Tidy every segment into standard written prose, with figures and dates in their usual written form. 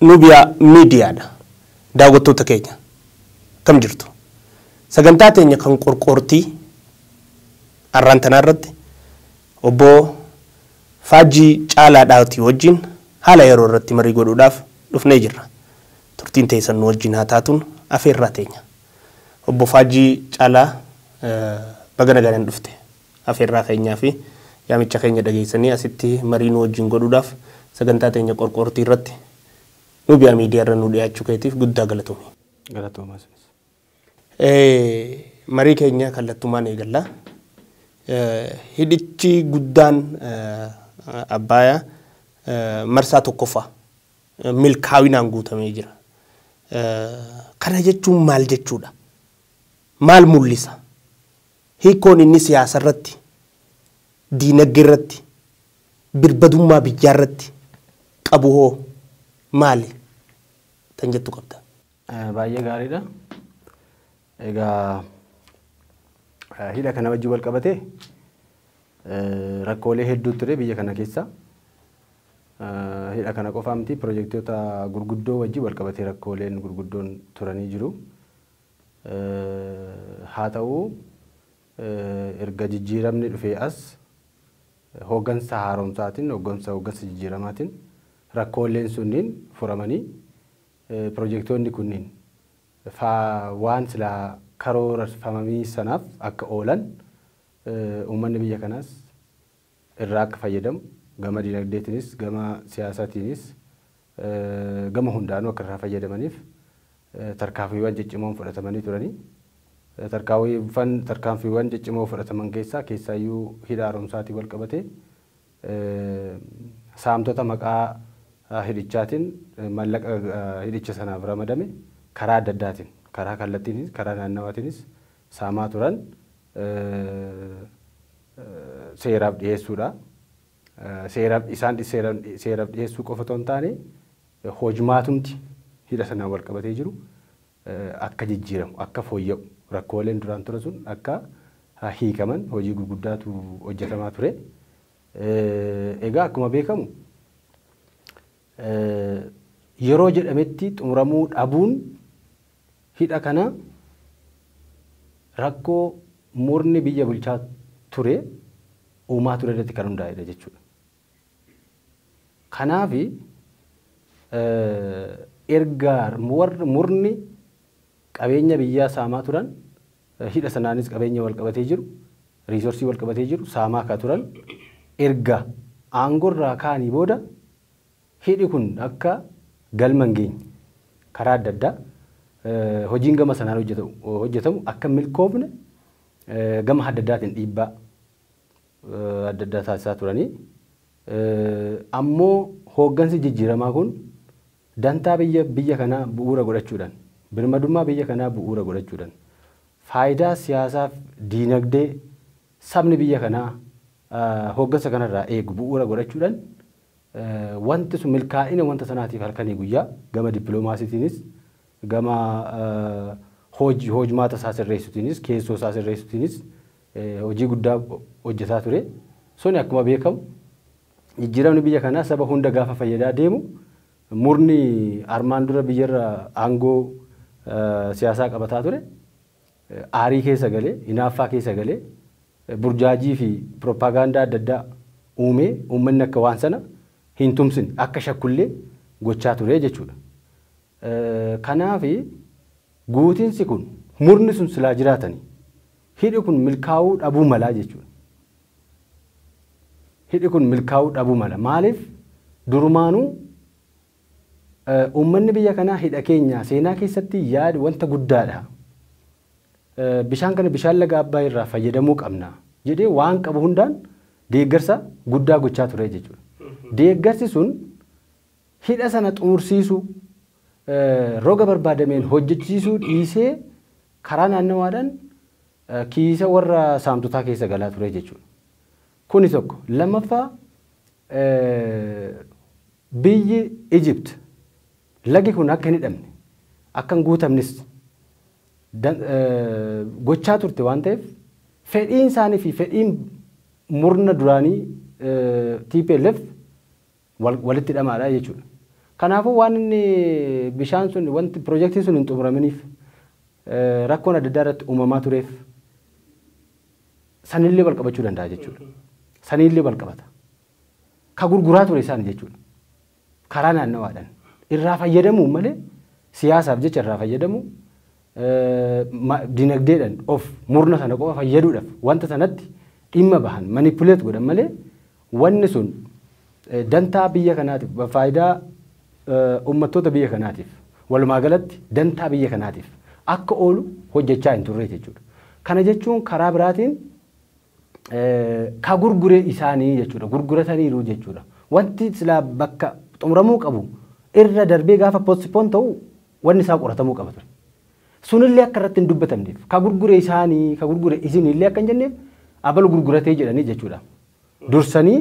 Caalaa-Nubia miidiyaadha. Daawwattoota keenya kam jirtu. Sagantaa teenya kan qorqoortii arraan tanaa irratti Obbo Faajjii Caalaadhaatii wajjin haala yeroo irratti marii godhuudhaaf dhufnee jirra. Turtiin teessan nu wajjin haa taatuun afeerraa teenya. Obbo Faajjii Caalaa baga nagaan dhufte. Afeerraa keenyaa fi yaamicha keenya dhageessanii asitti marii nu wajjin godhuudhaaf sagantaa teenya qorqoortii irratti Nubia miidiyaa irra nu dhiyaachuu keetiif guddaa galatoomi. Galatoomaa. Marii keenya kallattumaan eegalla. Hidhichi guddaan Abbayyaa marsaa tokkoffaa milkaa'inaan guutamee jira. Kana jechuun maal jechuudha? Maal mul'isa? Hiikoon inni siyaasa irratti, diinagdee irratti, birbadummaa biyyaa irratti qabu hoo maali? Tan jettu qabda. Baay'ee gaariidha. Egaa hidha kana wajjin wal qabatee rakkoolee hedduu ture biyya kana keessa. Hidha kana qofaa miti piroojektota gurguddoo wajjin wal qabatee rakkooleen gurguddoon turanii jiru. Haa ta'u erga jijjiiramni dhufee as hooggansa haaromsaatiin hooggansa jijjiiramaatiin rakkooleen sunniin furamanii piroojektonni kunniin waan silaa karoorfamanii sanaaf akka oolan uummanni biyya kanaas irraa akka fayyadamu gama dinagdeetiinis gama siyaasaatiinis gama hundaanuu akka irraa fayyadamaniif tarkaanfiiwwan ciccimoon fudhatamanii turanii. Tarkaanfiiwwan ciccimoo fudhataman keessaayyuu hidha haaromsaatiin wal qabatee saamtota maqaa hidhichaatiin mallaqa hidhicha sanaaf ramadame karaa adda addaatiin karaa kallattiinis karaa naannawaatiinis saamaa turan seeraaf dhiyeessuudha. Seeraaf dhiyeessuu qofa otoo hin taane hojmaatumti hidha sanaan wal qabatee jiru akka jijjiiramu akka fooyya'u rakkooleen duraan ture sun akka hiikaman hojii gurguddaatu hojjetamaa ture. Egaa akkuma beekamu yeroo jedhametti xumuramuu dhabuun hidha kana rakkoo murni biyya bulchaa ture uumaa ture irratti kan hundaa'edha jechuudha. Kanaaf erga murni qabeenya biyyaa saamaa turan hidha sanaanis qabeenya wal qabatee jiru riisoorsii wal qabatee jiru saamaa akka turan erga aangorraa kaanii booda hidhi kun akka galma hin geenye karaa adda addaa hojiin gama sanaan hojjetamu akka milkoofne gama adda addaatiin dhiibbaa adda addaa taasisaa turanii. Ammoo hooggansi jijjiiramaa kun dantaa biyya kanaa bu'uura godhachuudhaan birmadummaa biyya kanaa bu'uura godhachuudhaan faayidaa siyaasaaf diinagdee sabni biyya kanaa hooggansa kanarraa eegu bu'uura godhachuudhaan wanti sun milkaa'ina wanta sanaatiif halkanii guyyaa gama dippiloomaasiitiinis gama hojmaata isaa sirreessuutiinis keessoo isaa sirreessuutiinis hojii guddaa hojjetaa ture. Suni akkuma beekamu jijjiiramni biyya kanaa saba hunda gaafa fayyadaa deemu murni armaan dura biyyarra aangoo siyaasaa qabataa ture aarii keessa galee hinaaffaa keessa galee burjaajii fi pirooppaagaandaa adda addaa uumee uummanni akka waan sana hin tumsin akka shakkullee gochaa ture jechuudha. Kanaaf guutiinsi kun murni sun silaa jiraatanii hidhi kun milkaa'uu dhabuu malaa jechuudha. Hidhi kun milkaa'uu dhabuu mala. Maaliif durumaanuu uummanni biyya kanaa hidha keenya seenaa keessatti yaadu wanta guddaadha. Bishaan kana bishaan laga Abbayyaa irraa fayyadamuu qabna jedhee waan qabu hundaan deeggarsa guddaa gochaa ture jechuudha. Deeggarsi sun hidha sana xumursiisuu roga barbaadameen hojjechiisuu dhiisee karaa naannawaadhaan kiisa warra saamtotaa keessa galaa ture jechuudha. Kuni tokko. Lammaffaa biyyi Ijipt lagi kun akka hin hidhamne akka hin guutamnes gochaa turte waan ta'eef fedhiin isaanii fi fedhiin murna duraanii TPLF walitti hidhamaadha jechuudha. Kanaafuu waan inni bishaan sun wanti piroojeektiin sun hin xumuraminiif rakkoon adda addaa irratti uumamaa tureef sanillee wal qabachuu danda'a jechuudha. Sanillee wal qabata. Ka gurguraa ture isaan jechuudha. Karaa naannawaadhaan irraa fayyadamu malee siyaasaaf jecha irraa fayyadamu dinagdeedhaan of murna sana qofa fayyaduudhaaf wanta sanatti dhimma bahan manipuleet godhan malee wanni sun dantaa biyya kanaatiif faayidaa uummattoota biyya kanaatiif walumaa galatti dantaa biyya kanaatiif akka oolu hojjechaa hin turre jechuudha. Kana jechuun karaa biraatiin ka gurguree isaanii jechuudha. Gurgurataniiru jechuudha. Wanti silaa bakka xumuramuu qabu irra darbee gaafa postpoon ta'u wanni isaa qoratamuu qaba ture. Sunillee akka irratti hin dubbatamneef ka gurguree isaanii ka gurguree isinillee akka hin jenneef abal gurguratee jedhanii jechuudha. Dursanii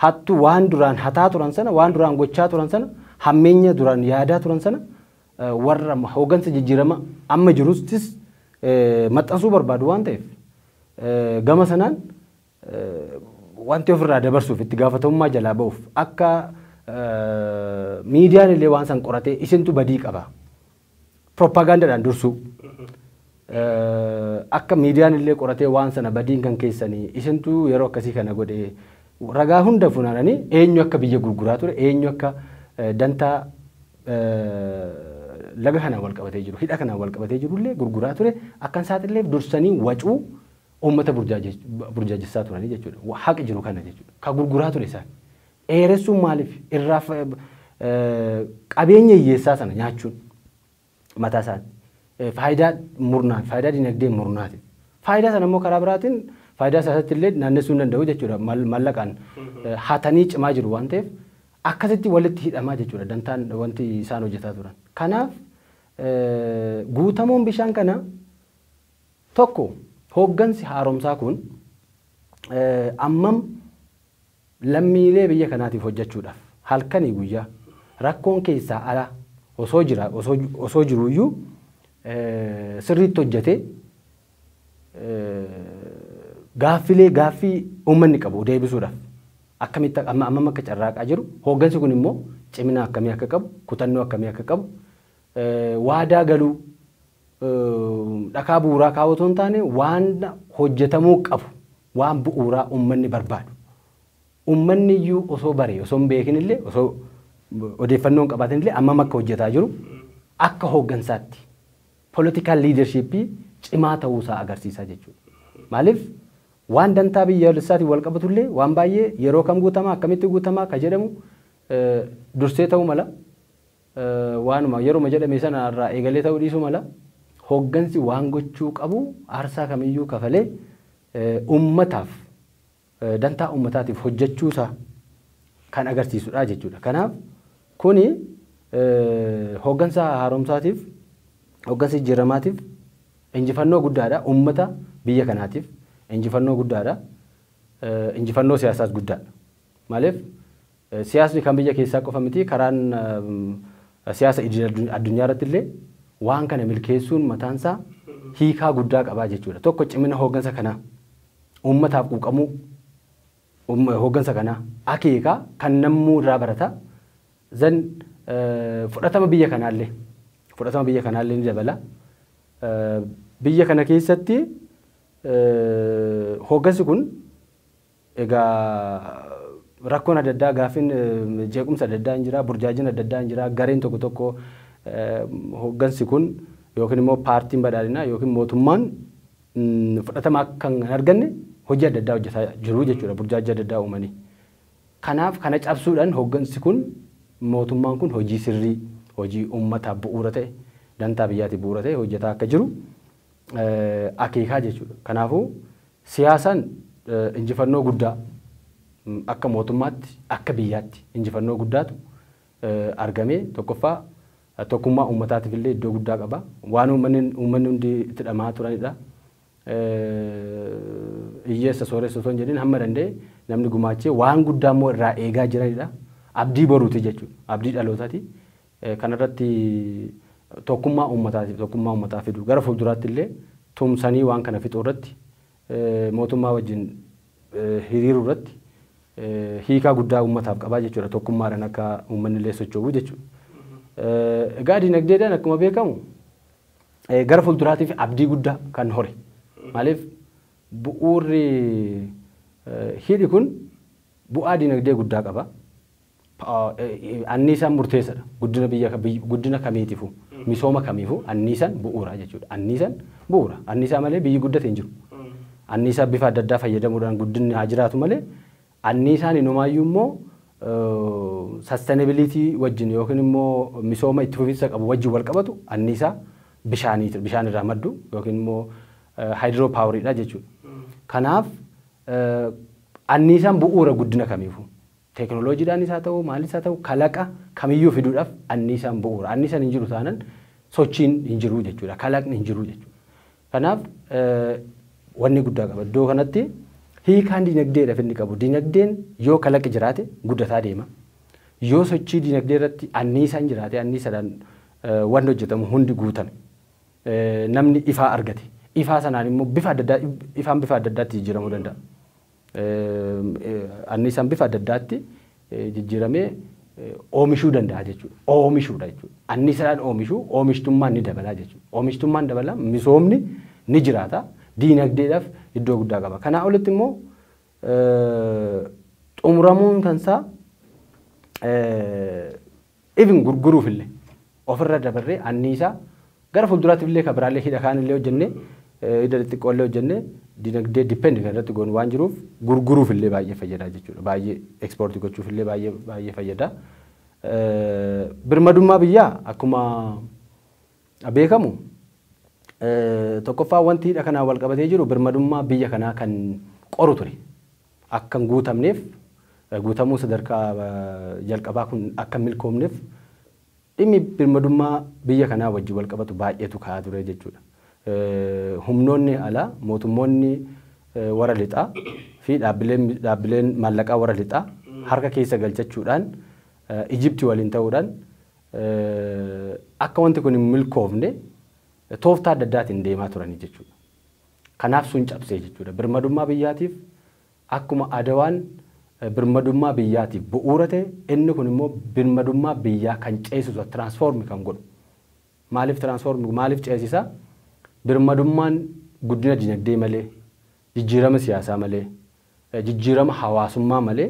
hattu waan duraan hataa turan sana waan duraan gochaa turan sana hammeenya duraan yaadaa turan sana warra hoggansa jijjiirama amma jirustis maxxansuu barbaadu waan ta'eef gama sanaan wanti ofirraa dabarsuuf itti gaafatamummaa jalaa ba'uuf akka miidiyaan illee waan san qoratee isintu badii qaba. Propaagandaadhaan dursuu akka miidiyaan illee qoratee waan sana badiin kan keessanii isintu yeroo akkasii kana godhee ragaa hunda funaananii eenyu akka biyya gurguraa ture eenyu akka dantaa laga kanaan wal qabatee jiru hidha kanaan wal qabatee jirullee gurguraa ture akkan saaxilleef dursanii wacuu uummata burjaajessaa turanii jechuudha. Haqi jiru kana jechuudha. Ka gurguraa ture isaan. Eeressuun maaliif irraa qabeenya hiyyeessaa sana nyaachuun mataa isaanii faayidaa murnaa faayidaa dinagdee murnaati. Faayidaa sana immoo karaa biraatiin faayidaa isaatti illee naannessuu hin danda'u jechuudha. Mallaqaan hatanii cimaa jiru waan ta'eef akkasitti walitti hidhamaa jechuudha dantaan wanti isaan hojjetaa turan. Kanaaf guutamuun bishaan kana tokko hoggansi haaromsaa kun ammam lammiilee biyya kanaatiif hojjechuudhaaf halkanii guyyaa rakkoon keessaa ala osoo jiruyyuu sirriitti hojjetee gaaffii uummanni qabu deebisuudhaaf akkamitti ammam akka carraaqaa jiru hoggansi kun immoo cimina akkamii akka qabu kutannoo akkamii akka qabu waadaa galuu dhakaa bu'uuraa kaawwatoo hin taane waan hojjetamuu qabu waan bu'uuraa uummanni barbaadu uummanni iyyuu osoo baree osoo hin beekin illee osoo odeeffannoo hin qabaatin illee ammam akka hojjetaa jiru akka hoggansaatti political leadership cimaa ta'uusaa agarsiisaa jechuudha. Maaliif waan dantaa biyyaalessaatiin wal qabatullee waan baay'ee yeroo kam guutamaa akkamitti guutamaa ka jedhamu dursee ta'uu mala waanuma yeroo jedhame sana irraa eegalee ta'uu dhiisuu mala hoggansi waan gochuu qabu aarsaa kamiyyuu kafalee ummataaf dantaa ummataatiif hojjechuusaa kan agarsiisudha jechuudha. Kanaaf kuni hoggansa haaromsaatiif hoggansa jijjiiramaatiif injifannoo guddaadha ummata biyya kanaatiif injifannoo guddaadha injifannoo siyaasaas guddaadha. Maaliif siyaasni kan biyya keessaa qofa miti karaan siyaasa addunyaa irratti illee waan kana milkeessuun mataansaa hiikaa guddaa qabaa jechuudha. Tokko cimina hoggansa kanaa ummataaf quuqamuu hoggansa kanaa akeekaa kan nammuu irraa barata zan fudhatama biyya kanaallee ni dabala. Biyya kana keessatti hoggansi kun egaa rakkoon adda addaa gaafin jeequmsa adda addaa hin jira burjaajin adda addaa hin jira gareen tokko tokko hoggansi kun yookiin immoo paartiin badhaadhinaa yookiin mootummaan fudhatama akka hin arganne hojii adda addaa hojjetaa jiru jechuudha burjaajii adda addaa uumanii. Kanaaf kana cabsuudhaan hoggansi kun mootummaan kun hojii sirrii hojii uummataaf bu'uura ta'e dantaa biyyaatiif bu'uura ta'e hojjetaa akka jiru akeekaa jechuudha. Kanaafuu siyaasaan injifannoo guddaa akka mootummaatti akka biyyaatti injifannoo guddaatu argamee tokkoffaa tokkummaa uummataatiif illee iddoo guddaa qaba. Waan uummanni hundi itti dhamaa turanidha. Hiyyeessa sooressa osoo hin jedhin hamma danda'e namni gumaachee waan guddaa immoo irraa eegaa jiranidha. Abdii boruuti jechuudha. Abdii dhalootaati. Kanarratti tokkummaa uummataa fidu gara fuulduraatti illee tumsanii waan kana fixuu irratti mootummaa wajjin hiriiruu irratti hiikaa guddaa uummataaf qabaa jechuudha. Tokkummaadhaan akka uummanni illee socho'u jechuudha. Egaa dinagdeedhaan akkuma beekamu gara fuulduraatiif abdii guddaa kan hore. Maaliif bu'uurri hidhi kun bu'aa dinagdee guddaa qaba. Anniisaan murteessaadha. Guddina kamiitiifuu misooma kamiifuu anniisaan bu'uura jechuudha. Anniisaan bu'uura. Anniisaa malee biyyi guddate hin jiru. Anniisaa bifa adda addaa fayyadamuudhaan guddinni haa jiraatu malee anniisaan inumaayyuu immoo sustainability wajjin yookiin immoo misooma itti fufiinsa qabu wajjin wal qabatu anniisaa bishaaniiti. Bishaan irraa maddu yookiin immoo hydro poweridha jechuudha. Kanaaf anniisaan bu'uura guddina kamiifuu. Teknooloojiidhaanis haa ta'u maalis haa ta'u kalaqa kamiyyuu fiduudhaaf anniisaan bu'uura. Anniisaan hin jiru taanaan sochiin hin jiru jechuudha. Kalaqni hin jiru jechuudha. Kanaaf wanni guddaa qaba. Iddoo kanatti hiikaan dinagdeedhaaf inni qabu. Dinagdeen yoo kalaqi jiraate guddataa deema. Yoo sochii dinagdee irratti anniisaan jiraate anniisaadhaan wanni hojjetamu hundi guutame. Namni ifaa argate. Ifaa sanaan immoo ifaan bifa adda addaatti jijjiiramuu danda'a. Anniisaan bifa adda addaatti jijjiiramee oomishuu danda'a jechuudha. Oomishuudha jechuudha. Anniisaadhaan oomishtummaan ni dabala jechuudha. Oomishtummaan dabala misoomni ni jiraata. Dinagdeedhaaf iddoo guddaa qaba. Kanaa olitti immoo xumuramuun kansaa even gurguruuf illee ofirra dabarree anniisaa gara fuulduraatti illee kabiraalee hidha kaan illee hojjennee hidha xixiqqoo illee hojjennee dinagdee dipendi kan irratti goonu waan jiruuf gurguruuf illee baay'ee fayyada jechuudha. Baay'ee ekspoortii gochuuf illee baay'ee fayyada. Birmadummaa biyyaa akkuma beekamu tokkoffaa wanti hidha kanaan wal qabatee jiru birmadummaa biyya kanaa kan qoru ture. Akka hin guutamneef guutamuu sadarkaa jalqabaa kun akka hin milkoomneef dhimmi birmadummaa biyya kanaa wajjin wal qabatu baay'eetu ka'aa ture jechuudha. Humnoonni alaa mootummoonni warra lixaa fi dhaabbileen maallaqaa warra lixaa harka keessa galchachuudhaan Ijiptii waliin ta'uudhaan akka wanti kun hin milkoofne tooftaa adda addaatiin deemaa turanii jechuudha. Kanaaf sun cabsee jechuudha. Birmadummaa biyyaatiif akkuma Adawaan birmadummaa biyyaatiif bu'uura ta'e inni kun immoo birmadummaa biyyaa kan ceesisu tiraansfoormii kan godhu. Maaliif ceesisa? Birmadummaan guddina dinagdee malee, jijjiirama siyaasaa malee, jijjiirama hawaasummaa malee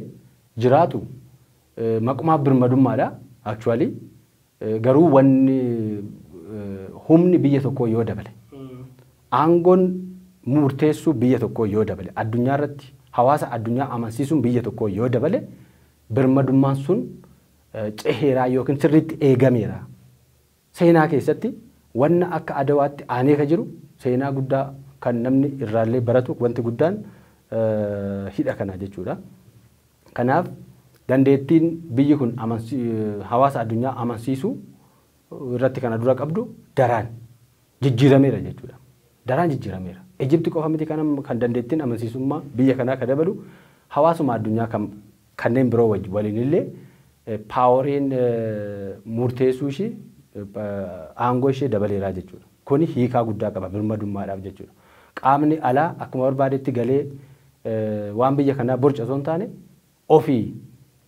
jiraatu maqumaa birmadummaadha. Actually garuu wanni humni biyya tokkoo yoo dabale, aangoon murteessuu biyya tokkoo yoo dabale, addunyaa irratti hawaasa addunyaa amansiisuun biyya tokkoo yoo dabale, birmadummaan sun ceheeraa yookiin sirriitti eegameera. Seenaa keessatti wanna akka Adawaatti aanee ka jiru seenaa guddaa kan namni irraallee baratu wanti guddaan hidha kana jechuudha. Kanaaf dandeettiin biyyi kun hawaasa addunyaa amansiisuu irratti kana dura qabdu daraan jijjiirameera jechuudha. Daraan jijjiirameera. Ijipti qofa miti kan dandeettiin amansiisummaa biyya kanaa ka dabalu hawaasuma addunyaa kanneen biroo waliin illee paaworiin murteessuu ishee aangoo ishee dabaleeraa jechuudha. Kuni hiikaa guddaa qaba birmadummaadhaaf jechuudha. Qaamni alaa akkuma barbaadetti galee waan biyya kanaa borca osoo hin taane ofii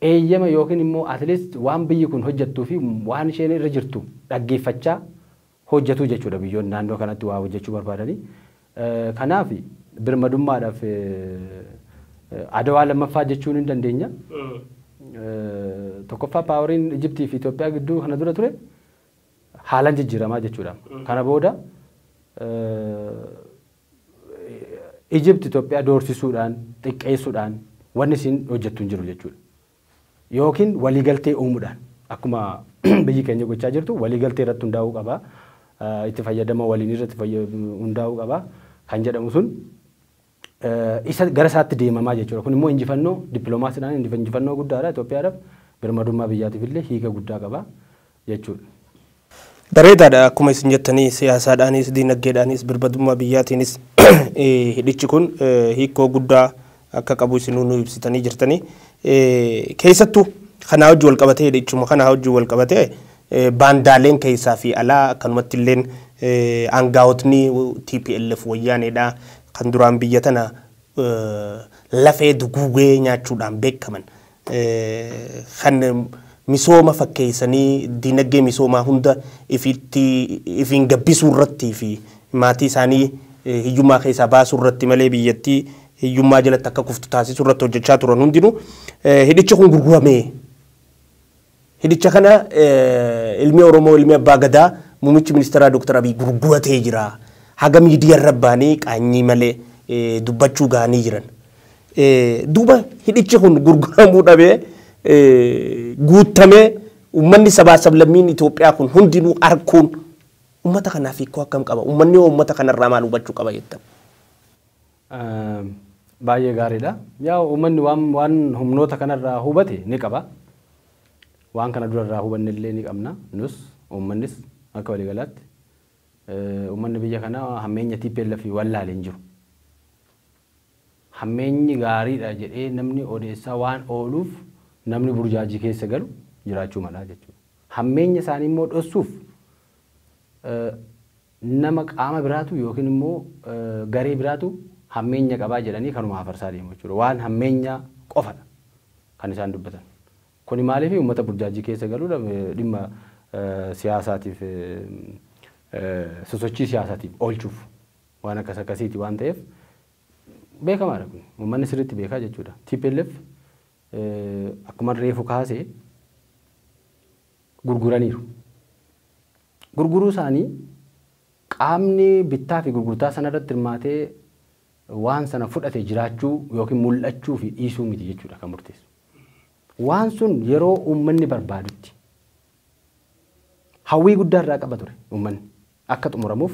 eeyyama yookiin immoo atleast waan biyyi kun hojjettuu fi waan isheen irra jirtu dhaggeeffachaa hojjetu jechuudha biyyoonni naannoo kanatti waa hojjechuu barbaadanii. Kanaaf birmadummaadhaaf Adawaa lammaffaa jechuun hin dandeenya. Tokkoffaa paaworiin Ijiptii fi Itoophiyaa gidduu kana dura ture haalaan jijjiiramaa jechuudha. Kana booda Ijipti Itoophiyaa doorsisuudhaan xiqqeessuudhaan wanni isin hojjettu hin jiru jechuudha. Yookiin waliigaltee uumuudhaan akkuma biyyi keenya gochaa jirtu waliigaltee irratti hundaa'uu qaba. Itti fayyadama waliin irratti hundaa'uu qaba. Kan jedhamu sun isa gara isaatti deemamaa jechuudha. Kun immoo injifannoo dippiloomaasiidhaan injifannoo guddaadha Itoophiyaadhaaf birmadummaa biyyaatiif illee hiika guddaa qaba jechuudha. Bareedaadha akkuma isin jettanii siyaasaadhaanis dinagdeedhaanis birmadummaa biyyaatiinis hidhichi kun hiikoo guddaa akka qabu isin nu ibsitanii jirtanii keessattuu kanaa hojii wal qabatee hidhichuma kanaa hojii wal qabatee baandaaleen keessaa fi alaa akkanumatti illeen aangaa'otni TPLF wayyaaneedha kan duraan biyya tana lafee duguugee nyaachuudhaan beekaman kan misooma fakkeessanii dinagdee misoomaa hunda ifiin gabbisuu irratti fi maatii isaanii hiyyummaa keessaa baasuu irratti malee biyyattii hiyyummaa jalatti akka kuftu taasisuu irratti hojjechaa turan hundinuu hidhichi kun gurguramee hidhicha kana ilmi Oromoo ilmi Abbaa Gadaa muummichi ministeeraa Dr. Abiy gurguratee jira haga miidiyaa irra baanii qaanyii malee dubbachuu gaanii jiran duuba hidhichi kun gurguramuu dhabee guutamee ummanni sabaa sablammiin Itoophiyaa kun hundinuu arkuun ummata kanaaf hiikoo akkam qaba ummanni ummata kanarraa maal hubachuu qaba jettan baay'ee gaariidha yaa ummanni waan humnoota kanarraa hubate ni qaba waan kana durarraa hubanne illee ni qabna nus ummannis akka waliigalaatti ummanni biyya kana hammeenya TPLF fi wallaaleen jiru hammeenyi gaariidha jedhee namni odeessaa waan ooluuf namni burjaajii keessa galu jiraachuu mala jechuudha. Hammeenya isaanii immoo dhossuuf nama qaama biraatu yookiin immoo garee biraatu hammeenya qabaa jedhanii kanuma afarsaa deemu jechuudha. Waan hammeenya qofadha kan isaan dubbatan. Kuni maaliif uummata burjaajii keessa galuudha dhimma siyaasaatiif sosochii siyaasaatiif oolchuuf waan akkas akkasiiti waan ta'eef beekamaadha kun uummanni sirriitti beekaa jechuudha. TPLF akkuma reefu kaasee gurguraniiru. Gurguruu isaanii qaamni bittaa fi gurgurtaa sana irratti hirmaatee waan sana fudhatee jiraachuu yookiin mul'achuu fi dhiisuu miti jechuudha kan murteessu. Waan sun yeroo uummanni barbaadutti hawwii guddaa irraa qaba ture uummanni akka xumuramuuf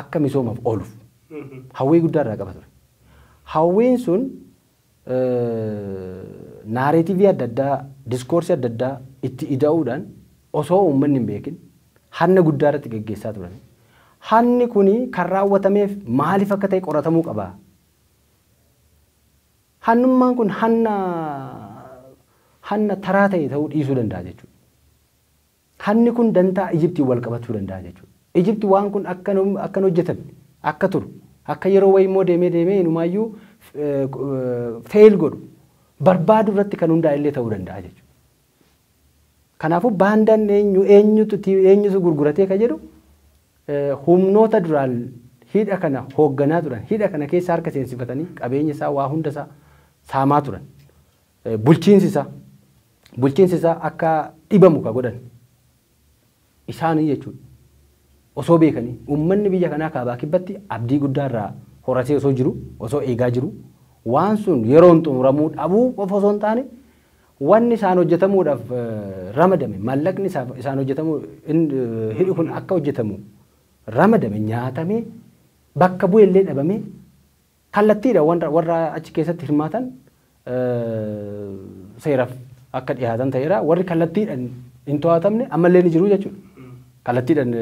akka misoomaaf ooluuf hawwii guddaa irraa qaba ture. Hawwiin sun naareetivii adda addaa diskoorsii adda addaa itti ida'uudhaan osoo uummanni hin beekin hanna guddaa irratti gaggeessaa turan. Hanni kuni kan raawwatameef maaliif akka ta'e qoratamuu qaba. Hannummaan kun hanna taraa ta'e ta'uu dhiisuu danda'a jechuudha. Hanni kun dantaa Ijiptii wal qabachuu danda'a jechuudha. Ijipti waan kun akka hojjetame akka turu akka yeroo wayii immoo deemee inumaayyuu fail godhu barbaadu irratti kan hundaa'e illee ta'uu danda'a jechuudha. Kanaafuu baandaan eenyutu gurguratee ka jedhu humnoota duraan hidha kana hoogganaa turan hidha kana keessa harka seensifatanii qabeenya isaa waa hunda isaa saamaa turan bulchiinsi isaa akka dhibamu ka godhan isaanii jechuudha. Osoo beekanii uummanni biyya kanaa kaabaa kibbatti abdii guddaa irraa horatee osoo jiru osoo eegaa jiru waan sun yeroon xumuramuu dhabuu qofa osoo hin taane wanni isaan hojjetamuudhaaf ramadame mallaqni isaan hojjetamu hidhi kun akka hojjetamu ramadame nyaatamee bakka bu'e illee dhabamee kallattiidha warra achi keessatti hirmaatan seeraaf akka dhiyaatan ta'eera warri kallattiidhaan hin to'atamne ammallee ni jiru jechuudha. Kallattiidhaan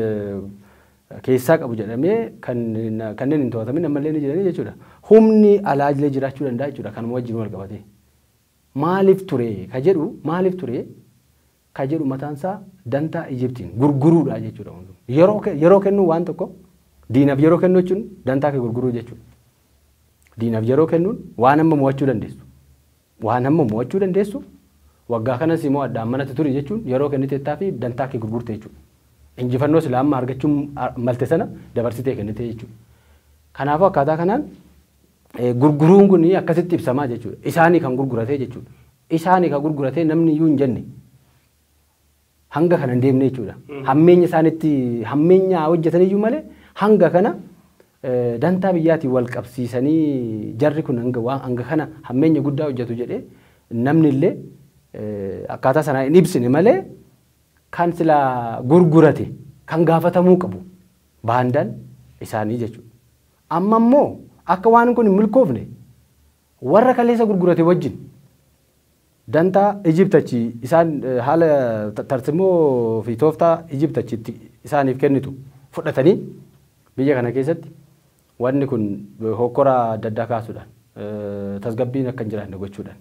keessaa qabu jedhamee kanneen hin to'atamin ammallee ni jiranii jechuudha. Humni alaajilee jiraachuu danda'a jechuudha kanuma wajjin wal qabatee. Maaliif ture ka jedhu mataansaa dantaa Ijiptiin gurguruudha jechuudha. Yeroo kennuu waan tokko diinaaf yeroo kennuu jechuun dantaa kee gurguruu jechuudha. Diinaaf yeroo kennuun waan amma mo'achuu dandeessu. Waan amma mo'achuu dandeessu waggaa kanas immoo addaan manatti turi jechuun yeroo kenniteettaa fi dantaa kee gurgurte jechuudha. Injifannoo silaa amma argachuun malte sana dabarsitee kennite jechuudha. Kanaafuu akkaataa kanaan gurguruun kun akkasitti ibsamaa jechuudha. Isaanii kan gurguratee jechuudha. Isaanii kan gurguratee namni iyyuu hin jenne hanga kana hin deemne jechuudha. Hammeenya hojjetan iyyuu malee hanga kana dantaa biyyaatiin wal qabsiisanii jarri kun hanga kana hammeenya guddaa hojjetu jedhee namni illee akkaataa sanaa hin ibsine malee kan sila gurgurate kan gaafatamuu qabu baandaan isaanii jechuudha. Amma immoo akka waan kun hin milkoofne warra kaleessa gurgurate wajjin dantaa Ijiptachi isaan haala tarsimoo fi tooftaa Ijiptachitti isaaniif kennitu fudhatanii biyya kana keessatti wanni kun hokkora adda addaa kaasuudhaan tasgabbiin akka hin jiraanne gochuudhaan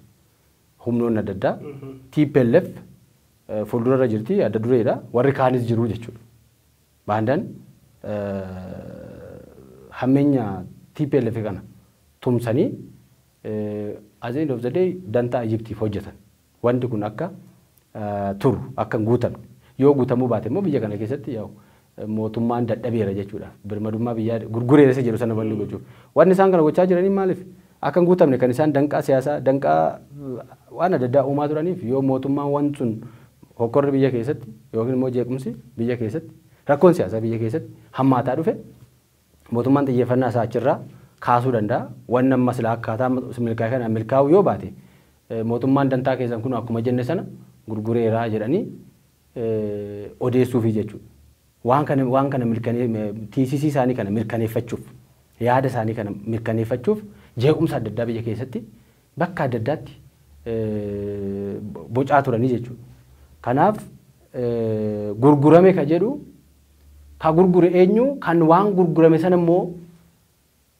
humnoonni adda addaa TPLF fuuldurarra jirti adda dureedha warri kaanis jiru jechuudha. Baandaan hammeenya TPLF kana tumsanii At the end of the day dantaa Ijiptiif hojjetan. Wanti kun akka turu akka guutamne yoo guutamuu baate immoo biyya kana keessatti yaa'u mootummaan dadhabeera jechuudha. Birmadummaa biyyaa gurguree isa jedhu sana balli gochuuf. Wanni isaan kana gochaa jiranii maaliif? Akka guutamne kan isaan danqaa siyaasaa danqaa waan adda addaa uumaa turaniif yoo mootummaan wanti sun hokkorri biyya keessatti yookiin immoo jeequmsi biyya keessatti rakkoon siyaasaa biyya keessatti hammaataa dhufe mootummaan xiyyeeffannaa isaa achirraa kaasuu danda'a. Waan amma silaa akkaataa milkaa'e kana milkaa'u yoo baate mootummaan dantaa keessan kun akkuma jenne sana gurgureeraa jedhanii odeessuufi jechuudha. Waan kana TCC isaanii kana mirkaneeffachuuf yaada isaanii kana mirkaneeffachuuf jeequmsa adda addaa biyya keessatti bakka adda addaatti bocaa turanii jechuudha. Kanaaf gurgurame ka jedhu ka gurgure eenyu kan waan gurgurame sana immoo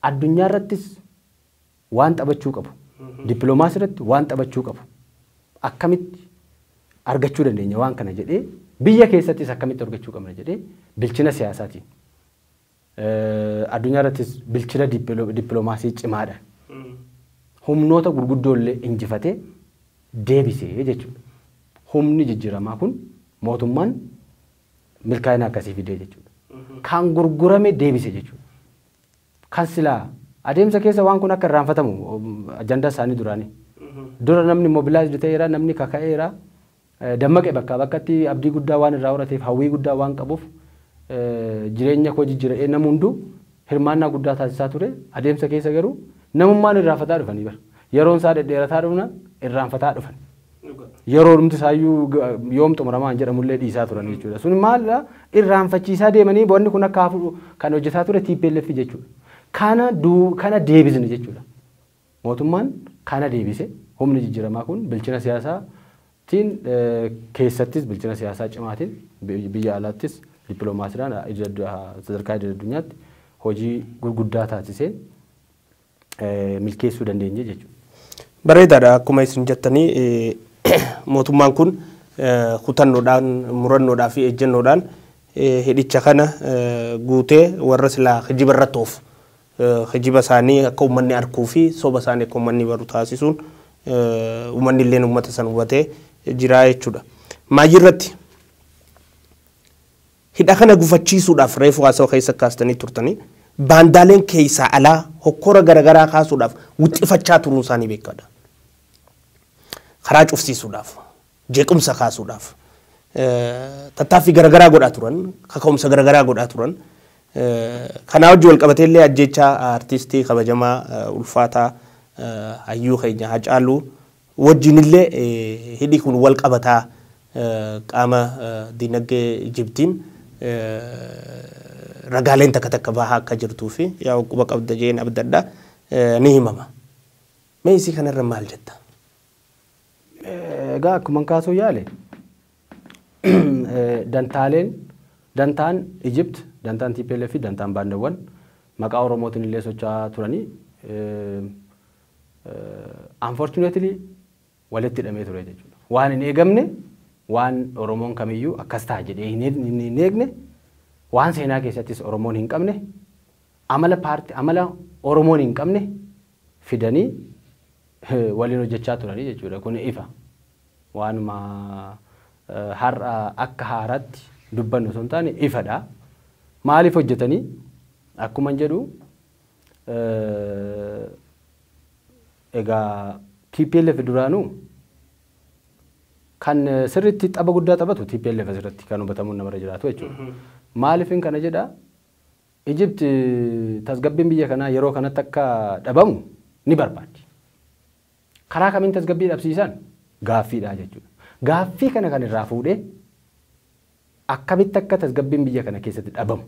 addunyaa irrattis waan taphachuu qabu. Dippiloomaasii irratti waan taphachuu qabu. Akkamitti argachuu dandeenya waan kana jedhee biyya keessattis akkamitti argachuu qabna jedhee bilchina siyaasaatiin addunyaa irrattis bilchina dippiloomaasii cimaadhaan humnoota gurguddoollee injifatee deebisee jechuudha. Humni jijjiiramaa kun mootummaan milkaa'ina akkasii fidee jechuudha. Kan gurgurame deebise jechuudha. Kan silaa adeemsa keessa waan kun akka irraanfatamu ajandaa isaanii duraanii. Dura namni mobilaayiz ta'eera namni kaka'eera dammaqe bakkaa bakkatti abdii guddaa waan irraa horateef hawwii guddaa waan qabuuf jireenya koo jijjiiree namni hunduu hirmaannaa guddaa taasisaa ture. Adeemsa keessa garuu namummaan irraanfataa dhufanii bara. Yeroon isaa dhedheerataa dhufnaan irraanfataa dhufan. Yeroo dhumti isaayyuu yoom xumuramaan jedhamullee dhiisaa turan jechuudha. Sun maal irraanfachiisaa deemanii wanni kun akka hafu kan hojjetaa ture TPLF jechuudha. Kana deebisne jechuudha. Mootummaan kana deebise humni jijjiiramaa kun bilchina siyaasaatiin keessattis bilchina siyaasaa cimaatiin biyya alaattis dippiloomaasiidhaan sadarkaa addunyaatti hojii gurguddaa taasisee milkeessuu dandeenya jechuudha. Bareedaadha akkuma isin jettanii mootummaan kun kutannoodhaan murannoodhaa fi ejjennoodhaan hidhicha kana guutee warra silaa hijiba irratti oofu hijiba isaanii akka uummanni arkuu fi soba isaanii akka uummanni baru taasisuun uummanni illee uummata san hubatee jira jechuudha. Maayii irratti hidha kana gufachiisuudhaaf reefu haasawaa keessa kaastanii turtanii baandaaleen keessaa alaa hokkora garaagaraa kaasuudhaaf wixxifachaa turuun isaanii beekamaadha. Karaa cufsiisuudhaaf jeequmsa kaasuudhaaf tattaaffii garaagaraa godhaa turan kaka'umsa garaagaraa godhaa turan kanaa wajji wal qabatee illee ajjechaa artistii kabajamaa ulfaataa hayyuu keenya Hacaaluu wajjin illee hidhi kun wal qabataa qaama dinagdee Ijiptiin ragaaleen takka bahaa akka jirtuu fi yaa quba qabda jeen abdadda ni himama. Mee isii kanarra maal jetta? Egaa akkuma kaasuu yaale dantaan Ijipt, dantaan TPLF fi dantaan Baandawwan maqaa Oromootiin illee socho'aa turanii unfortunately walitti hidhamee ture jechuudha. Waan hin eegamne waan Oromoon kamiyyuu akkas ta'a jedhee hin eegne waan seenaa keessattis Oromoon hin qabne amala Oromoon hin qabne fidanii waliin hojjechaa turanii jechuudha. Kun ifa waanuma har'a akka haaraatti dubbannu osoo hin taane ifadha. Maaliif hojjetanii akkuma jedhu egaa TPLF duraanuu kan sirriitti tapha guddaa taphatu TPLF asirratti kan hubatamuun namarra jiraatu jechuudha. Maaliifin kana jedha Ijipt tasgabbiin biyya kanaa yeroo kanatti akka dhabamu ni barbaaddi. Karaa kamiin tasgabbii dhabsiisan gaaffiidha jechuudha. Gaaffii kana kan irraa fuudhee akkamitti akka tasgabbiin biyya kana keessatti dhabamu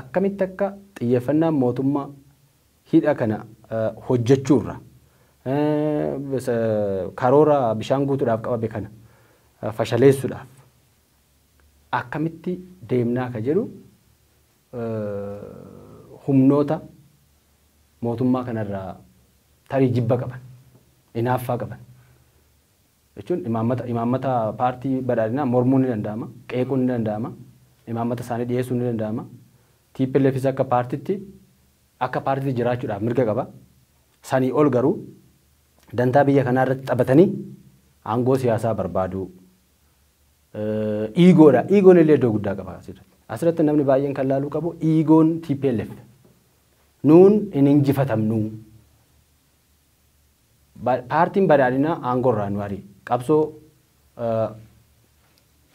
akkamitti akka xiyyeeffannaan mootummaa hidha kana hojjechuurra karoora bishaan guutuudhaaf qababe kana fashaleessuudhaaf akkamitti deemnaa ka jedhu humnoota mootummaa kanarraa tarii jibba qaban inaaffaa qaban jechuun imaammata paartii badhaadhinaa mormuun ni danda'ama qeequun ni danda'ama imaammata isaanii dhiyeessuun ni danda'ama TPLFis akka paartiitti jiraachuudhaaf mirga qaba sanii ol garuu dantaa biyya kanaa irratti taphatanii aangoo siyaasaa barbaadu. Iigoodha. Iigoon illee iddoo guddaa qaba asirratti. Asirratti namni baay'een kan laaluu qabu iigoon TPLF. Nuun hin injifatamnu. Paartiin badhaadhinaa aangoorraa nu ari'e. Qabsoo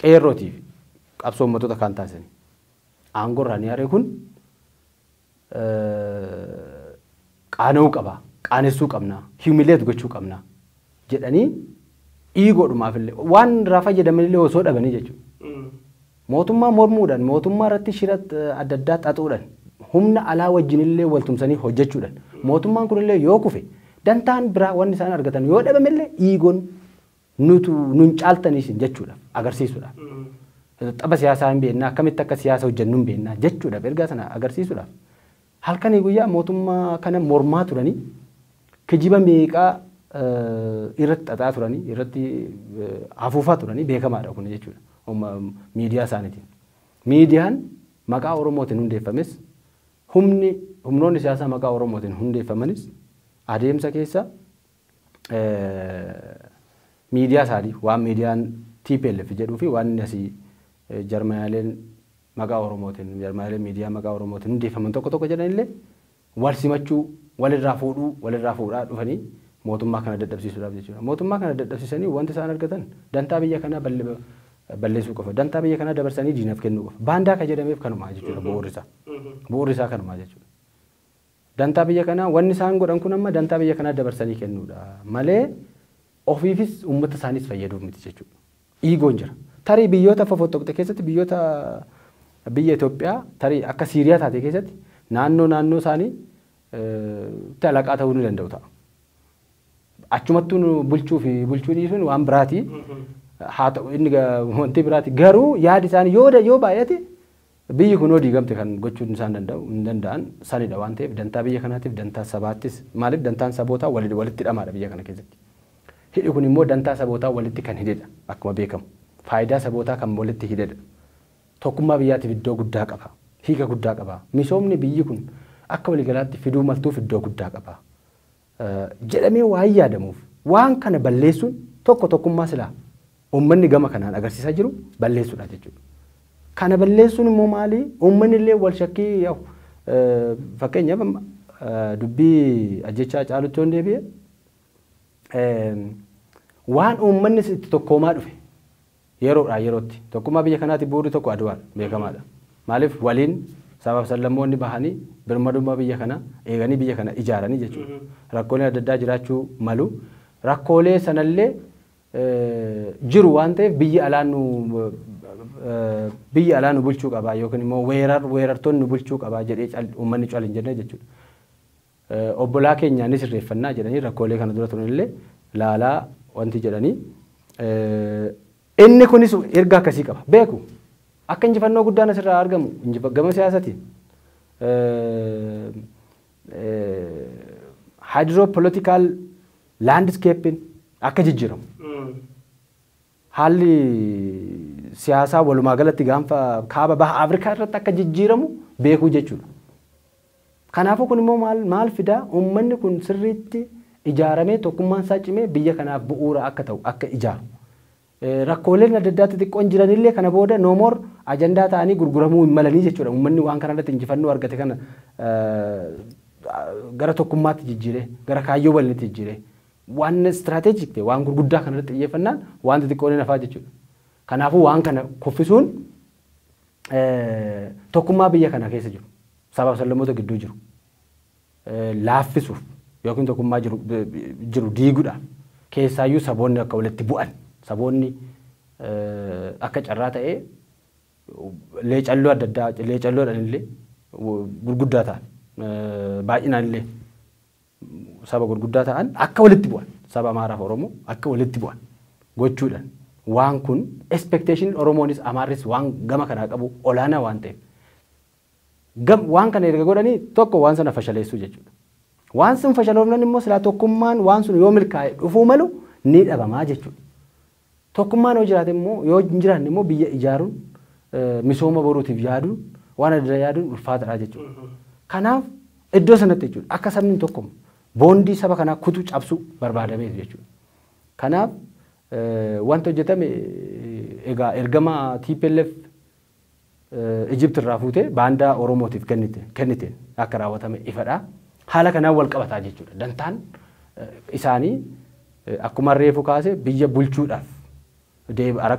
qeerrootiif qabsoo uummattoota kan taasisanii. Aangoorraa ni ari'e kun qaana'uu qaba. Qaanessuu qabna. Humiliate gochuu qabna. Jedhanii iigoodhumaaf illee waan irraa fayyadaman illee osoo dhabanii jechuudha. Mootummaa mormuudhaan mootummaa irratti shira adda addaa xaxuudhaan humna alaa wajjin illee waltumsanii hojjechuudhaan mootummaan kun illee yoo kufe dantaan biraa wanni isaan argatan yoo dhabame illee iigoon nun caaltaniisin jechuudha agarsiisuudhaaf. Tapha siyaasaa hin beeknaa akkamitti akka siyaasa hojjennu hin beeknaa jechuudhaaf ergaa sana agarsiisuudhaaf. Halkanii guyyaa mootummaa kana mormaa turanii kijiba meeqaa irratti xaxaa turanii irratti hafuufaa turanii beekamaadha kun jechuudha. Miidiyaa isaaniitiin. Miidiyaan maqaa Oromootiin hundeeffames humnoonni siyaasaa maqaa Oromootiin hundeeffamanis adeemsa keessa miidiyaa isaanii waan miidiyaan TPLF jedhuu fi waan inni asii jarmayaaleen maqaa Oromootiin jarmayaaleen miidiyaa maqaa Oromootiin hundeeffaman tokko tokko jedhanillee wal simachuu walirraa fuudhaa dhufanii mootummaa kana dadhabsiisuudhaaf jechuudha. Mootummaa kana dadhabsiisanii wanti isaan argatan dantaa biyya kanaa balleessuu qofa. Dantaa biyya kanaa dabarsanii diinaaf kennuu qofa. Baandaa ka jedhameef kanumaa jechuudha bu'uurri isaa. Bu'uurri isaa kanumaa jechuudha. Dantaa biyya kanaa wanni isaan godhan kun amma dantaa biyya kanaa dabarsanii kennuudha. Malee ofiifis uummata isaaniis fayyaduuf miti jechuudha. Iigoon jira. Tarii biyyoota fofottoqxe keessatti biyyoota biyya Itoophiyaa tarii akka Siiriyaa taate keessatti naannoo isaanii talaqaa ta'uu ni danda'u ta'a. Achumattuu bulchuu dhiisuun waan biraati. Haa ta'u inni wanti biraati garuu yaadi isaanii yoo baay'ate biyyi kun yoo diigamte kan gochuun isaan danda'an sanidha waan ta'eef dantaa biyya kanaatiif dantaa sabaattis maaliif dantaan sabootaa walitti hidhamaadha biyya kana keessatti. Hidhi kun immoo dantaa sabootaa walitti kan hidhedha akkuma beekamu. Faayidaa sabootaa kan walitti hidhedha. Tokkummaa biyyaatiif iddoo guddaa qaba. Hiika guddaa qaba. Misoomni biyyi kun akka waliigalaatti fiduu maltuuf iddoo guddaa qaba. Jedhamee waan yaadamuuf waan kana balleessuun tokkummaa silaa uummanni gama kanaan agarsiisaa jiru balleessuudha jechuudha. Kana balleessuun immoo maali? Uummanni illee wal shakkii fakkeenyaaf dubbii ajjechaa Caalutti yoon deebi'e waan uummanni itti tokkoomaa dhufe yeroodhaa yerootti tokkummaa biyya kanaatti bu'uurri tokko aduwaan beekamaadha. Maaliif waliin sabab sallammoonni bahanii birmadummaa biyya kana eeganii biyya kana ijaaranii jechuudha. Rakkoolee adda addaa jiraachuu malu. Rakkoolee sanallee jiru waan ta'eef biyya alaanu bulchuu qabaa yookiin immoo weerartoonni bulchuu qabaa jedhee uummanni cal hin jenne jechuudha. Obbolaa keenyaanis sirreeffannaa jedhanii rakkoolee kana dura turanillee laalaa wanti jedhanii inni kunis erga akkasii qaba beeku. Akka injifannoo guddaan asirraa argamu gama siyaasatiin hydropolitical landscaping akka jijjiiramu. Haalli siyaasaa walumaa galatti gaanfa kaaba baha Afrikaa irratti akka jijjiiramu beekuu jechuudha. Kanaafuu kun immoo maal fidaa uummanni kun sirriitti ijaaramee tokkummaan isaa cimee biyya kanaaf bu'uura akka ta'u akka ijaaru. Rakkooleen adda addaatti xiqqoon jiranillee kana booda noomoor ajandaa ta'anii gurguramuu hin malanii jechuudha. Uummanni waan kana irratti injifannoo argate kana gara tokkummaatti jijjiiree gara kaayyoo bal'inatti jijjiiree waan istiraatejik ta'e waan gurguddaa kana irratti xiyyeeffannaan waan xixiqqoon hafaa jechuudha. Kanaafuu waan kana kuffisuun tokkummaa biyya kana keessa jiru sababa sallammoota gidduu jiru laaffisuuf yookiin tokkummaa jiru diiguudhaaf keessaayyuu saboonni akka walitti bu'an saboonni akka carraa ta'ee leecalloo adda addaa leecalloodhaan illee gurguddaa ta'an baay'inaan illee saba gurguddaa ta'an akka walitti bu'an saba Amaaraaf Oromoo akka walitti bu'an gochuudhaan waan kun expectation Oromoonis Amaarris waan gama kanaa qabu olaanaa waan ta'eef waan kana erga godhanii tokko waan sana fashaleessuu jechuudha. Waan sun fashaloofnan immoo silaa tokkummaan waan sun yoo milkaa'e dhufuu malu ni dhabamaa jechuudha. Tokkummaan yoo jiraate immoo yoo hin jiraanne immoo biyya ijaaruun misooma boruutiif yaaduun waan adda addaa yaaduun ulfaataadha jechuudha. Kanaaf iddoo sanatti jechuudha akka sabni tokko boondii saba kanaa kutuu cabsuu barbaadameetu jechuudha. Kanaaf wanta hojjetame egaa ergama TPLF Egypt irraa fuutee baandaa Oromootiif kenniteen akka raawwatame ifadha. Haala kanaan wal qabataa jechuudha. Dantaan isaanii akkuma reefu kaase biyya bulchuudhaaf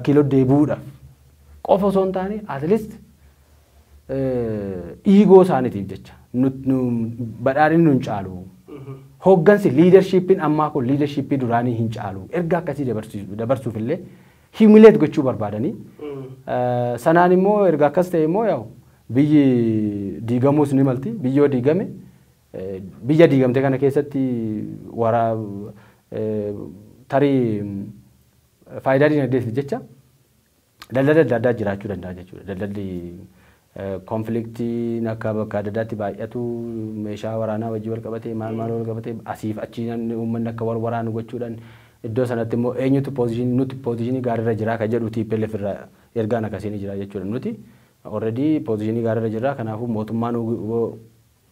kiiloo deebi'uudhaaf qofa osoo hin taane at least iigoo isaaniitiif jecha badhaadhinni nu hin caalu. Hooggansi liidarshiippiin ammaa kun liidarshiippii duraanii hin caalu. Erga akkasii dabarsuuf illee himileet gochuu barbaadanii. Sanaan immoo erga akkas ta'e immoo yaa'u biyyi diigamuus ni malti. Biyyoo diigame biyya diigamte kana keessatti tarii faayidaa dinagdeetiif jecha daldala adda addaa jiraachuu danda'a jechuudha. Daldalli konfliktiin akka bakka adda addaatti baay'atu meeshaa waraanaa wajjin wal qabatee maal wal qabatee asiif achi uummanni akka wal waraanu gochuudhaan iddoo sanatti immoo eenyutu poozishinii gaariirra jira kan jedhu TPLF irraa ergaan akkasiin jira jechuudha. Nuti already poozishinii gaariirra jira. Kanaafuu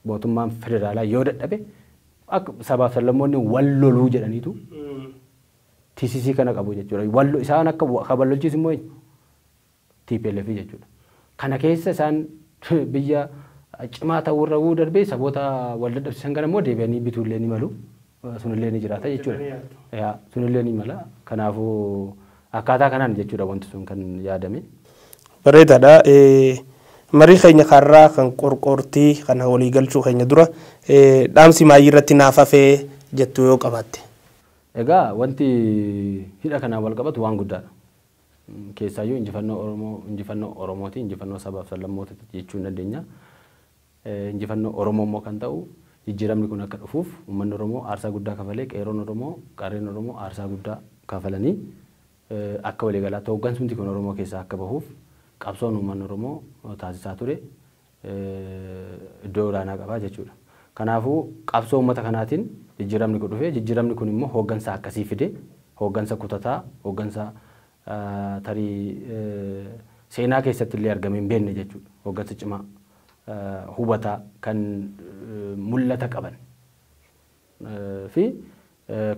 mootummaan federaalaa yoo dadhabe akka sabaaf sablammoonni wal loluu jedhaniitu TCC kana qabu jechuudha. Isaan akka kabalolchiis immoo TPLF jechuudha. Kana keessa isaan biyya cimaa ta'urra darbee saboota wal dadhabsiisan kana immoo deebi'anii bituullee ni malu. Sunillee ni jiraata jechuudha. Sunillee ni mala. Kanaafuu akkaataa kanaan jechuudha wanti sun kan yaadame. Bareedaadha. Marii keenya karraa kan qorqortii kan walii galchuu keenya dura dhaamsi maayii irratti naaf hafee jettu yoo qabaatte. Egaa wanti hidha kanaan wal qabatu waan guddaadha. Keessaayyuu injifannoo Oromooti, injifannoo sabaaf sablammoota jechuu dandeenya. Injifannoo Oromoo immoo kan ta'u jijjiiramni kun akka dhufuuf uummanni Oromoo aarsaa guddaa kafalee qeerroon Oromoo qarreen Oromoo aarsaa guddaa kafalanii akka waliigalaatti hooggansumti kun Oromoo keessaa akka bahuuf qabsoon uummanni Oromoo taasisaa ture iddoo olaanaa qabaa jechuudha. Kanaafuu qabsoo uummata kanaatiin jijjiiramni kun dhufee jijjiiramni kun immoo hooggansa akkasii fide hooggansa kutataa hooggansa tarii seenaa keessatti illee argame hin beekne jechuudha. Hooggansa cimaa hubataa kan mul'ata qaban fi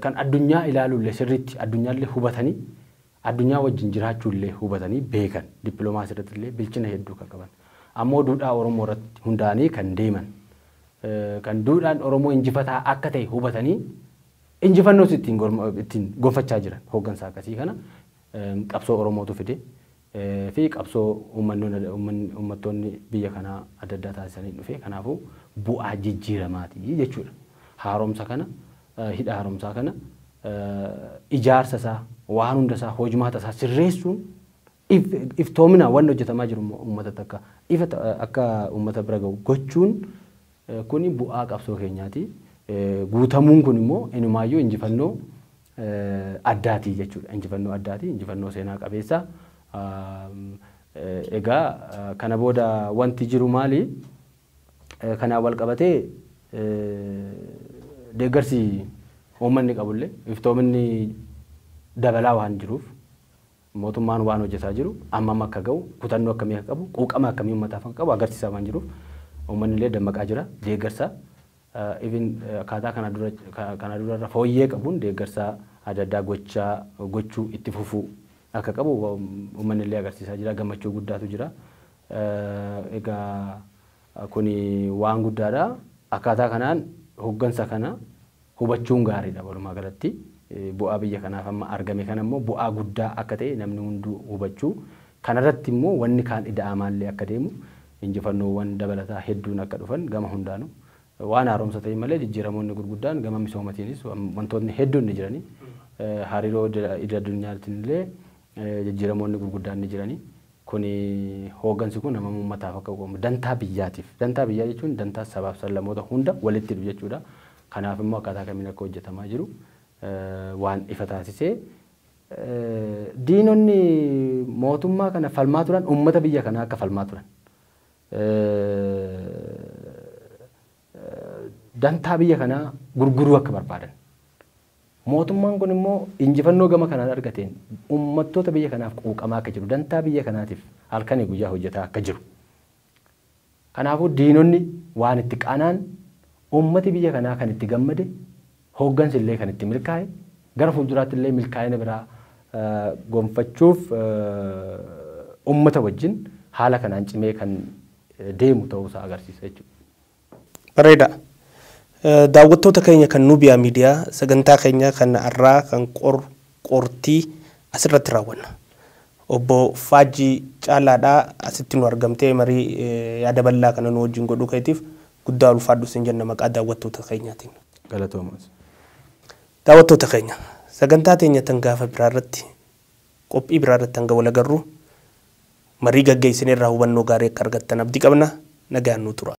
kan addunyaa ilaaluullee sirriitti addunyaallee hubatanii addunyaa wajjin jiraachuullee hubatanii beekan dippiloomaasii irratti illee bilchina hedduu kan qaban ammoo duudhaa Oromoo irratti hundaa'anii kan deeman kan duudhaan Oromoo injifataa akka ta'e hubatanii injifannoos ittiin gonfachaa jiran hooggansa akkasii kana qabsoo Oromootu fide fi qabsoo uummattoonni biyya kanaa adda addaa taasisanii dhufe. Kanaafuu bu'aa jijjiiramaati jechuudha. Haaromsa kana hidha haaromsaa kana ijaarsa isaa waan hunda isaa hojimaata isaa sirreessuun iftoomina waan hojjetamaa jiru uummata akka uummata bira gahu gochuun kuni bu'aa qabsoo keenyaati. Guutamuun kun immoo inumaayyuu injifannoo addaati jechuudha. Injifannoo addaati, injifannoo seenaa qabeessa. Egaa kana booda wanti jiru maali? Kanaan wal qabatee deeggarsi uummanni qabullee iftoominni dabalaa waan jiruuf mootummaan waan hojjetaa jiru ammam akka ga'u kutannoo akkamii akka qabu quuqama akkamii uummataaf akka qabu agarsiisaa waan jiruuf uummanni illee dammaqaa jira. Deeggarsa akkaataa kana durarra fooyyee qabuun deeggarsa adda addaa gochuu itti fufuu akka qabu uummanni illee agarsiisaa jira. Gammachuu guddaatu jira. Egaa kuni waan guddaadha. Akkaataa kanaan hooggansa kana hubachuun gaariidha walumaa galatti. Bu'aa biyya kanaaf amma argame kana immoo bu'aa guddaa akka ta'e namni hunduu hubachuu kanarratti immoo wanni kaan ida'amaallee akka deemu injifannoowwan dabalataa hedduun akka dhufan gama hundaanu waan haaromsa ta'e malee jijjiiramoonni gurguddaan gama misoomatiinis wantoonni hedduun ni jiranii hariiroo idil addunyaatiin illee jijjiiramoonni gurguddaan ni jiranii. Kuni hooggansi kun nama uummataaf akka uumamu dantaa biyyaatiif dantaa biyyaa jechuun dantaa sabaaf sablammoota hunda walitti hidhu jechuudha. Kanaaf immoo akkaataa kamiin akka hojjetamaa jiru waan ifa taasisee diinonni mootummaa kana falmaa turan uummata biyya kanaa akka falmaa turan dantaa biyya kanaa gurguruu akka barbaadan mootummaan kun immoo injifannoo gama kanaan argateen uummattoota biyya kanaaf quuqamaa akka jiru dantaa biyya kanaatiif halkanii guyyaa hojjetaa akka jiru. Kanaafuu diinonni waan itti qaanaan uummati biyya kanaa kan itti gammade hooggansi illee kan itti milkaa'e gara fuulduraatti illee milkaa'ina biraa gonfachuuf uummata wajjin haala kanaan cimee kan deemu ta'uusaa agarsiisa jechuudha. Bareeda. Daawwattoota keenya kan Nubiyaa Miidiyaa sagantaa keenya kan har'aa kan qortii asirratti raawwanna. Obbo Faajjii Caalaadhaa asitti nu argamtee marii yaada bal'aa kana nu wajjin godhuu keetiif guddaa ulfaadhu sin jenna maqaa daawwattoota keenyaatiin. Galatoomas. Daawwattoota keenya sagantaa teenya tan gaafa biraarratti qophii biraarratti hanga wal agarru marii gaggeessinee irraa hubannoo gaarii akka argattan abdii qabna nagaan nu tura.